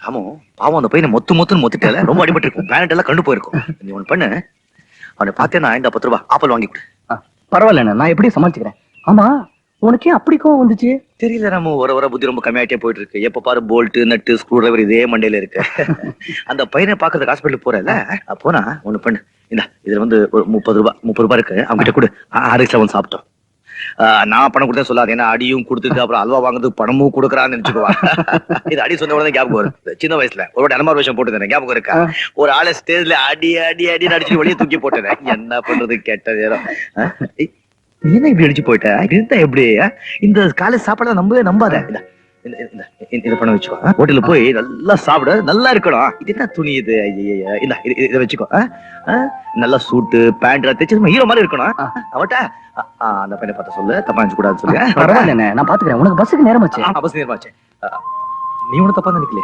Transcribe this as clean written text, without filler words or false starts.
ஆமா பாவம் அந்த பையனை மொத்துன்னு மொத்திட்டால ரொம்ப அடிபட்டு இருக்கும். பிளானட் எல்லாம் கண்டு போயிருக்கும். நீ ஒண்ணு பண்ணு, அவனை பார்த்தேன்னா இந்த 10 ரூபாய் ஆப்பிள் வாங்கி கொடு. பரவாயில்ல, நான் எப்படி சமாளிச்சுக்கிறேன். ஆமா, உனக்கே அப்படி கோவம் வந்துச்சு? தெரியல ராமு, வர புத்தி ரொம்ப கம்மியாயிட்டே போயிட்டு இருக்கு. எப்ப பாரு போல்ட் நட்டு ஸ்க்ரூ டிரைவர் இதே மண்டையில இருக்கு. அந்த பையனை பாக்குறதுக்கு ஹாஸ்பிட்டல் போறல, போனா ஒண்ணு பண்ணு, இந்த இதுல வந்து ஒரு 30 ரூபாய் இருக்கு, அவங்க கிட்ட கொடு. RX-7 சாப்பிட்டோம். நான் பணம் கொடுத்தா சொல்லாது, ஏன்னா அடியும் கொடுத்துட்டு அப்புறம் அல்வா வாங்குறதுக்கு பணமும் கொடுக்குறான்னு நினைச்சுக்குவா. இது அடி சொன்ன உடனே ஞாபகம் வரும். சின்ன வயசுல ஒரு அலமார் வேஷம் போட்டு ஞாபகம் இருக்கா? ஒரு ஆளை ஸ்டேஜ்ல அடி அடிச்சு வெளியே தூக்கி போட்டேன். என்ன பண்றது கெட்ட நேரம். நீ என்ன இப்படி அடிச்சு போயிட்ட? இதுதான் எப்படி இந்த காலேஜ் சாப்பாடு நம்பாத. இதை பண்ண வச்சுக்கோ. ஹோட்டல்ல போய் நல்லா சாப்பிட, நல்லா இருக்கணும். இது என்ன துணி இது? இதை வச்சுக்கோ. நல்லா சூட்டு பேண்ட் தைச்சு ஹீரோ மாதிரி இருக்கணும். அவட்ட அந்த பையனை பார்த்த சொல்லு, தப்பா நினைச்சு கூடாது சொல்லு. நான் பாத்துக்கிறேன். உனக்கு பஸ்ஸுக்கு நேரமாச்சு. பஸ் நேரமாச்சு. நீ ஒண்ணு தப்பா நினைக்கல.